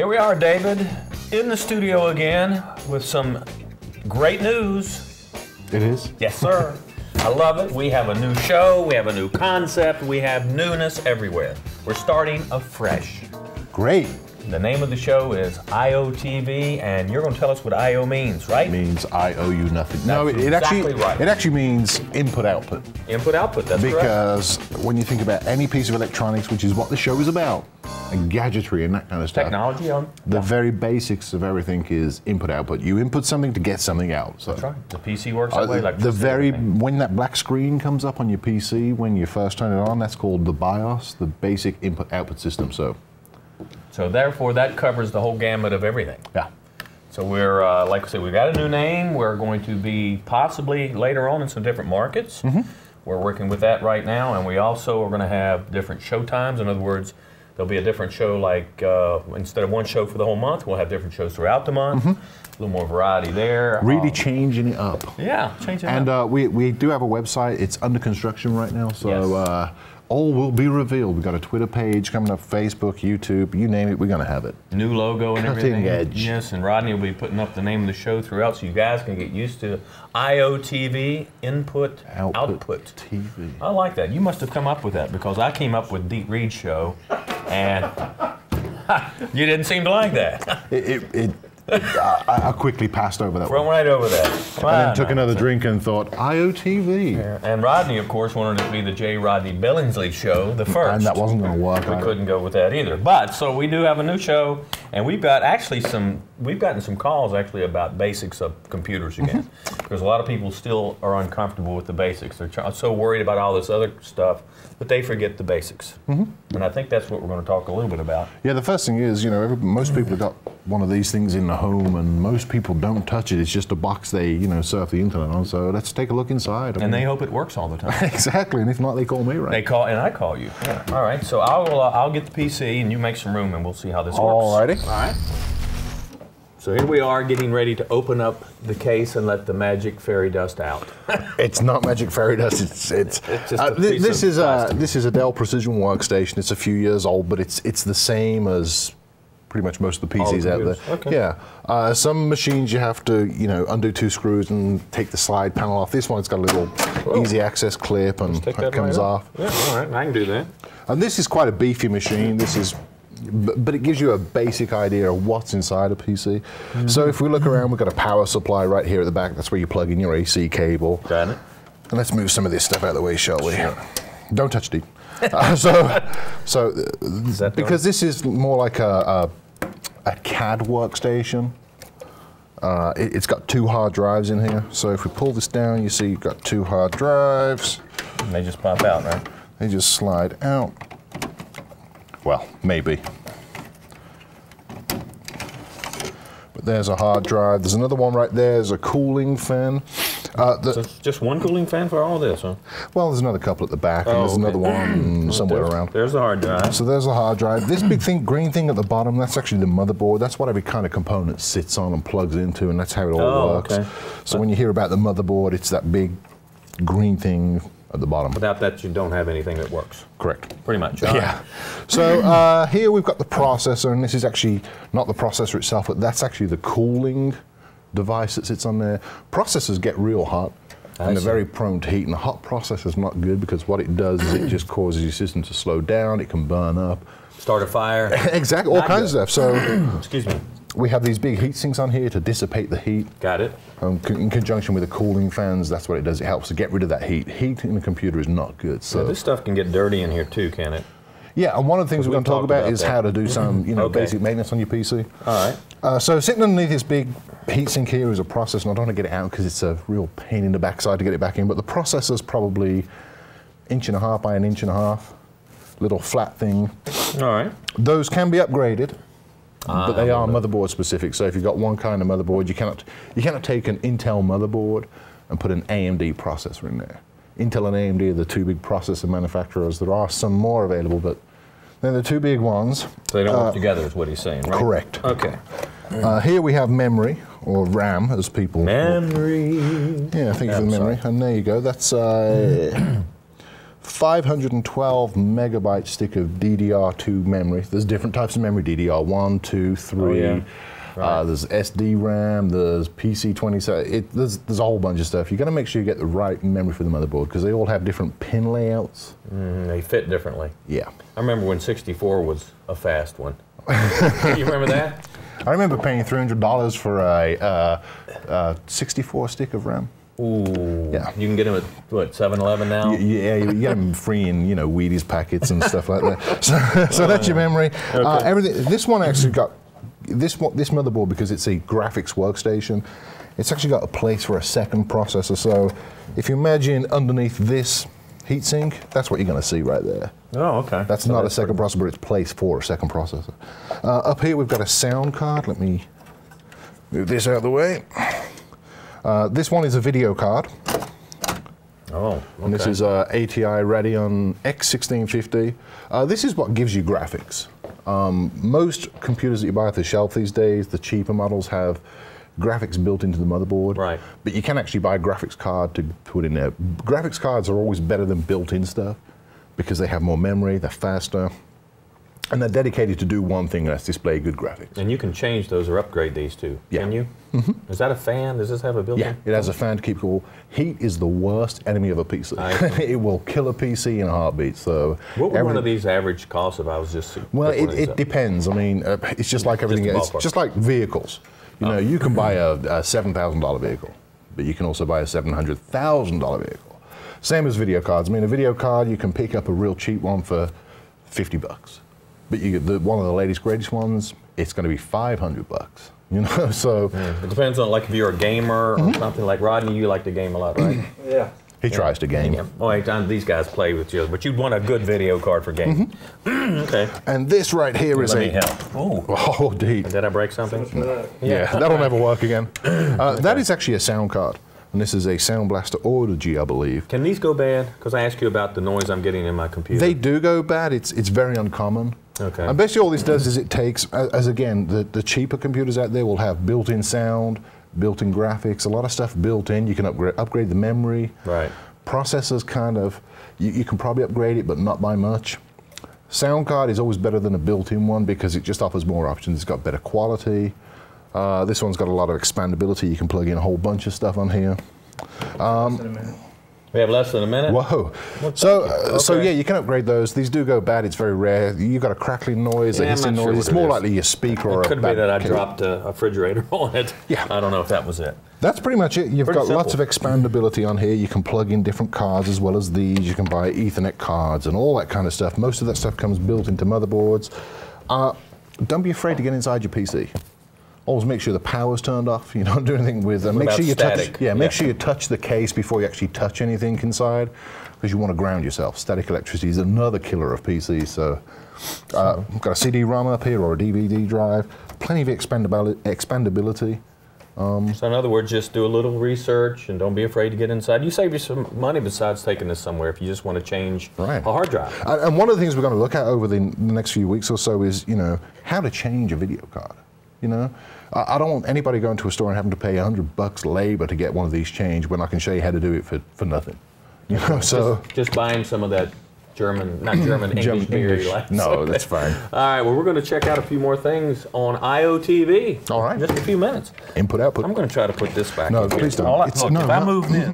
Here we are, David, in the studio again with some great news. It is? Yes, sir. I love it. We have a new show, we have a new concept, we have newness everywhere. We're starting afresh. Great. The name of the show is IOTV, and you're going to tell us what IO means, right? It means I owe you nothing. That's No, it exactly right. actually means input-output. Input-output, that's correct. Because when you think about any piece of electronics, which is what the show is about, and gadgetry and that kind of stuff. Technology on. The very basics of everything is input-output. You input something to get something out. So. That's right. The PC works that way. Like when that black screen comes up on your PC when you first turn it on, that's called the BIOS, the basic input-output system. So therefore, that covers the whole gamut of everything. Yeah. So we're, like I said, we've got a new name. We're going to be possibly later on in some different markets. Mm-hmm. We're working with that right now, and we also are going to have different show times. In other words, there'll be a different show, like instead of one show for the whole month, we'll have different shows throughout the month. Mm-hmm. A little more variety there. Really changing it up. Yeah, changing it up. And we do have a website. It's under construction right now, so yes. All will be revealed. We've got a Twitter page coming up, Facebook, YouTube, you name it, we're going to have it. New logo and everything. Cutting edge. Yes, and Rodney will be putting up the name of the show throughout, so you guys can get used to IOTV, Input, Output TV. I like that. You must have come up with that, because I came up with Deep Read Show, and you didn't seem to like that. I quickly passed over that Run one. right over that. And then took another drink and thought, IOTV. Yeah. And Rodney, of course, wanted it to be the J. Rodney Billingsley Show, the first. And that wasn't going to work. We couldn't go with that either. But, so we do have a new show, and we've got actually we've gotten some calls actually about basics of computers again. Because a lot of people still are uncomfortable with the basics. They're so worried about all this other stuff, but they forget the basics. And I think that's what we're going to talk a little bit about. Yeah, the first thing is, most people have got one of these things in the home, and most people don't touch it. It's just a box they, surf the internet on. So let's take a look inside. And they hope it works all the time. Exactly, and if not, they call me, right? They call, and I call you. Yeah. All right, so I'll get the PC, and you make some room, and we'll see how this works. Alrighty. All right. So here we are, getting ready to open up the case and let the magic fairy dust out. It's not magic fairy dust. It's just this is a Dell Precision workstation. It's a few years old, but it's the same as pretty much most of the PCs out there. Okay. Yeah. Some machines you have to undo 2 screws and take the slide panel off. This one's got a little easy access clip and it comes off. Yeah. All right. I can do that. And this is quite a beefy machine. But it gives you a basic idea of what's inside a PC. So if we look around, we've got a power supply right here at the back. That's where you plug in your AC cable. Got it. And let's move some of this stuff out of the way, shall we? Sure. Don't touch it. Because this is more like a CAD workstation. It's got 2 hard drives in here. So if we pull this down, you see you've got 2 hard drives. And they just pop out, right? They just slide out. Well, maybe. But there's a hard drive. There's another one right there. There's a cooling fan. So it's just one cooling fan for all this, huh? Well, there's another couple at the back, and there's another one somewhere around. There's the hard drive. So there's the hard drive. This big thing, green thing at the bottom, that's actually the motherboard. That's what every kind of component sits on and plugs into, and that's how it all works. Okay. So when you hear about the motherboard, it's that big green thing at the bottom. Without that, you don't have anything that works. Correct. Pretty much. Yeah. So here we've got the processor, and this is actually not the processor itself, but that's actually the cooling device that sits on there. Processors get real hot, and they're very prone to heat, and a hot processor's not good because what it does is it just causes your system to slow down, it can burn up. Start a fire. Exactly, all kinds of stuff. So, excuse me. We have these big heat sinks on here to dissipate the heat. Got it. In conjunction with the cooling fans, that's what it does. It helps to get rid of that heat. Heat in a computer is not good. So this stuff can get dirty in here too, can it? Yeah, and one of the things we're going to talk about is how to do some, basic maintenance on your PC. All right. So sitting underneath this big heatsink here is a processor, and I don't want to get it out because it's a real pain in the backside to get it back in, but the processor's probably 1.5 by 1.5 inch, little flat thing. All right. Those can be upgraded, but they are motherboard specific. So if you've got one kind of motherboard, you cannot take an Intel motherboard and put an AMD processor in there. Intel and AMD are the 2 big processor manufacturers. There are some more available, but they're the 2 big ones. So they don't work together is what he's saying, right? Correct. Okay. Here we have memory, or RAM, as people... Memory. Yeah, thank you for the memory. And there you go. That's 512 megabyte stick of DDR2 memory. There's different types of memory, DDR1, 2, 3. Oh, yeah. Right. There's SD-RAM, there's PC27. There's a whole bunch of stuff. You got to make sure you get the right memory for the motherboard because they all have different pin layouts. They fit differently. Yeah. I remember when 64 was a fast one. You remember that? I remember paying $300 for a 64 stick of RAM. Ooh. Yeah. You can get them at, what, 7-Eleven now? Yeah, you get them free in, Wheaties packets and stuff like that. So that's your memory. Okay. Everything. This one actually got, this motherboard, because it's a graphics workstation, it's actually got a place for a second processor. So if you imagine underneath this heatsink, that's what you're going to see right there. Oh, okay. That's not a second processor, but it's place for a second processor. Up here we've got a sound card. Let me move this out of the way. This one is a video card. Oh, okay. And this is ATI Radeon X1650. This is what gives you graphics. Most computers that you buy off the shelf these days, the cheaper models have graphics built into the motherboard. Right. But you can actually buy a graphics card to put in there. Graphics cards are always better than built-in stuff because they have more memory, they're faster, and they're dedicated to do one thing, and that's display good graphics. And you can change those or upgrade these too, can you? Mm-hmm. Is that a fan? Does this have a built-in? Yeah, it has a fan to keep cool. Heat is the worst enemy of a PC. It will kill a PC in a heartbeat. So what would one of these average cost if I was just... Well, it depends. I mean, it's just like everything else. It's just like vehicles. You can buy a $7,000 vehicle, but you can also buy a $700,000 vehicle. Same as video cards. I mean, a video card, you can pick up a real cheap one for $50. But you get one of the latest, greatest ones, it's going to be $500. So it depends on, like, if you're a gamer or something. Like Rodney, you like to game a lot, right? Yeah. He tries to game. Yeah. Oh, these guys play with you, but you'd want a good video card for gaming. Okay. And this right here is Let me help. Oh, deep. Did I break something? Yeah, that'll never work again. That is actually a sound card. And this is a Sound Blaster Audigy, I believe. Can these go bad? Because I asked you about the noise I'm getting in my computer. They do go bad. It's very uncommon. Okay. And basically all this does is it takes, as again, the cheaper computers out there will have built-in sound, built-in graphics, a lot of stuff built in. You can upgrade the memory. Right. Processors kind of, you can probably upgrade it, but not by much. Sound card is always better than a built-in one because it just offers more options. It's got better quality. This one's got a lot of expandability. You can plug in a whole bunch of stuff on here. We have less than a minute? Whoa. So yeah, you can upgrade those. These do go bad. It's very rare. You've got a crackling noise, a hissing noise. It's more likely your speaker or a could be that I dropped a refrigerator on it. Yeah. I don't know if that was it. That's pretty much it. You've Pretty got lots of simple. expandability on here. You can plug in different cards as well as these. You can buy Ethernet cards and all that kind of stuff. Most of that stuff comes built into motherboards. Don't be afraid to get inside your PC. Always make sure the power's turned off. You don't do anything with them. Make sure you touch. Yeah, make sure you touch the case before you actually touch anything inside, because you want to ground yourself. Static electricity is another killer of PCs. So, we've got a CD-ROM up here or a DVD drive. Plenty of expandability. So in other words, just do a little research and don't be afraid to get inside. You save you some money besides taking this somewhere if you just want to change a hard drive. And one of the things we're going to look at over the next few weeks or so is, how to change a video card. I don't want anybody going to a store and having to pay $100 labor to get one of these changed when I can show you how to do it for nothing. So just buying some of that English beer you like. No, that's fine. All right, well, we're going to check out a few more things on IOTV. All right. In just a few minutes. Input, output. I'm going to try to put this back. No, in please here. don't. Look, if I move in.